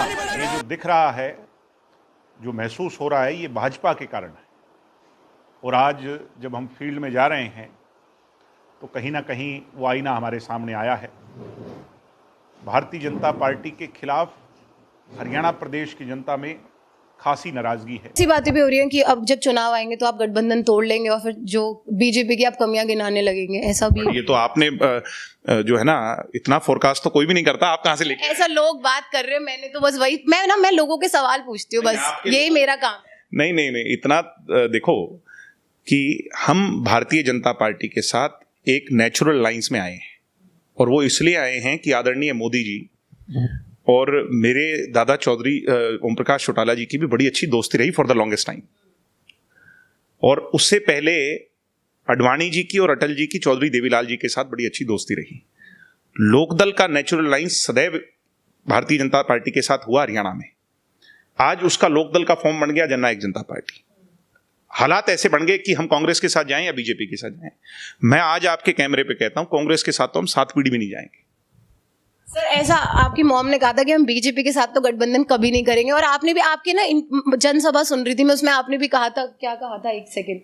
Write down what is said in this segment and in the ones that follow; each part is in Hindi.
ये जो दिख रहा है, जो महसूस हो रहा है, ये भाजपा के कारण है। और आज जब हम फील्ड में जा रहे हैं तो कहीं ना कहीं वो आईना हमारे सामने आया है। भारतीय जनता पार्टी के खिलाफ हरियाणा प्रदेश की जनता में खासी नाराजगी है। ऐसी बातें भी हो रही हैं कि अब जब चुनाव आएंगे तो आप गठबंधन तोड़ लेंगे और फिर जो बीजेपी की आप कमियां गिनाने लगेंगे, ऐसा भी। ये तो आपने जो है ना, इतना फोरकास्ट तो कोई भी नहीं करता, आप कहां से लेके? ऐसा लोग बात कर रहे हैं, मैंने तो बस वही, मैं लोगों के सवाल पूछती हूँ, बस यही मेरा काम है। नहीं, इतना देखो कि हम भारतीय जनता पार्टी के साथ एक नेचुरल लाइंस में आए हैं, और वो इसलिए आए हैं कि आदरणीय मोदी जी और मेरे दादा चौधरी ओम प्रकाश चौटाला जी की भी बड़ी अच्छी दोस्ती रही फॉर द लॉन्गेस्ट टाइम। और उससे पहले अडवाणी जी की और अटल जी की चौधरी देवीलाल जी के साथ बड़ी अच्छी दोस्ती रही। लोकदल का नेचुरल लाइंस सदैव भारतीय जनता पार्टी के साथ हुआ हरियाणा में। आज उसका लोकदल का फॉर्म बन गया जननायक जनता पार्टी। हालात ऐसे बन गए कि हम कांग्रेस के साथ जाएं या बीजेपी के साथ जाएं। मैं आज आपके कैमरे पे कहता हूं, कांग्रेस के साथ तो हम 7 पीढ़ी भी नहीं जाएंगे। सर, ऐसा आपकी मॉम ने कहा था कि हम बीजेपी के साथ तो गठबंधन कभी नहीं करेंगे, और आपने भी, आपकी ना जनसभा सुन रही थी मैं, उसमें आपने भी कहा था, क्या कहा था, एक सेकंड,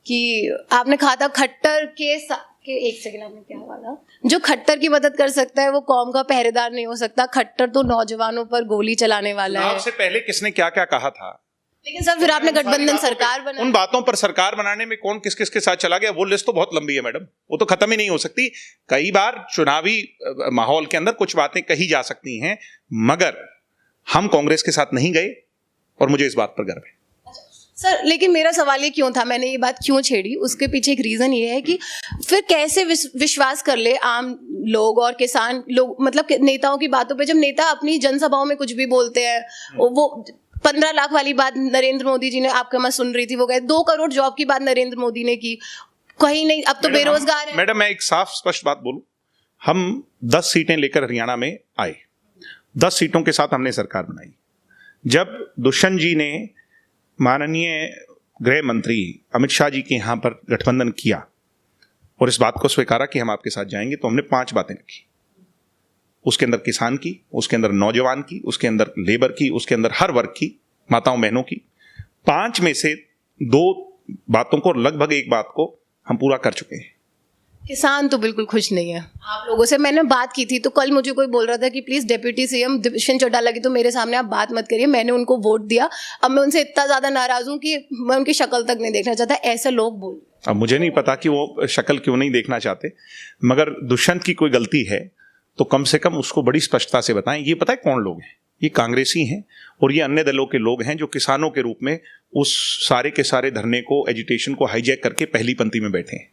कि आपने कहा था खट्टर के एक सेकंड, आपने क्या कहा था, जो खट्टर की मदद कर सकता है वो कौम का पहरेदार नहीं हो सकता, खट्टर तो नौजवानों पर गोली चलाने वाला है। आपसे पहले किसने क्या क्या कहा था? लेकिन सर फिर आपने गठबंधन सरकार बनाई। उन बातों पर सरकार बनाने में कौन किस किस के साथ चला गया, वो लिस्ट तो बहुत लंबी है मैडम, वो तो खत्म ही नहीं हो सकती। कई बार चुनावी माहौल के अंदर कुछ बातें कही जा सकती हैं, मगर हम कांग्रेस के साथ नहीं गए और मुझे इस बात पर गर्व है। सर, लेकिन मेरा सवाल ये क्यों था, मैंने ये बात क्यों छेड़ी, उसके पीछे एक रीजन ये है कि फिर कैसे विश्वास कर ले आम लोग और किसान लोग, मतलब नेताओं की बातों पे, जब नेता अपनी जनसभाओं में कुछ भी बोलते हैं। वो 15 लाख वाली बात नरेंद्र मोदी जी ने, आपका मैं सुन रही थी, वो गए 2 करोड़ जॉब की बात नरेंद्र मोदी ने की, कहीं नहीं, अब तो बेरोजगार है। मैडम, मैं एक साफ स्पष्ट बात बोलूं, हम 10 सीटें लेकर हरियाणा में आए, 10 सीटों के साथ हमने सरकार बनाई। जब दुष्यंत जी ने माननीय गृह मंत्री अमित शाह जी के यहां पर गठबंधन किया और इस बात को स्वीकारा कि हम आपके साथ जाएंगे, तो हमने 5 बातें रखी। उसके अंदर किसान की, उसके अंदर नौजवान की, उसके अंदर लेबर की, उसके अंदर हर वर्ग की, माताओं बहनों की। 5 में से 2 बातों को, लगभग 1 बात को हम पूरा कर चुके हैं। किसान तो बिल्कुल खुश नहीं है आप लोगों से। मैंने बात की थी तो कल मुझे कोई बोल रहा था कि please deputy CM Dushyant Chautala की तो मेरे सामने आप बात मत करिए, मैंने उनको वोट दिया, अब मैं उनसे इतना ज्यादा नाराज हूं कि मैं उनकी शक्ल तक नहीं देखना चाहता, ऐसे लोग बोल। अब मुझे नहीं पता कि वो शक्ल क्यों नहीं देखना चाहते, मगर दुष्यंत की कोई गलती है तो कम से कम उसको बड़ी स्पष्टता से बताएं। ये पता है कौन लोग हैं? ये कांग्रेसी हैं और ये अन्य दलों के लोग हैं जो किसानों के रूप में उस सारे के सारे धरने को, एजिटेशन को हाईजैक करके पहली पंक्ति में बैठे हैं।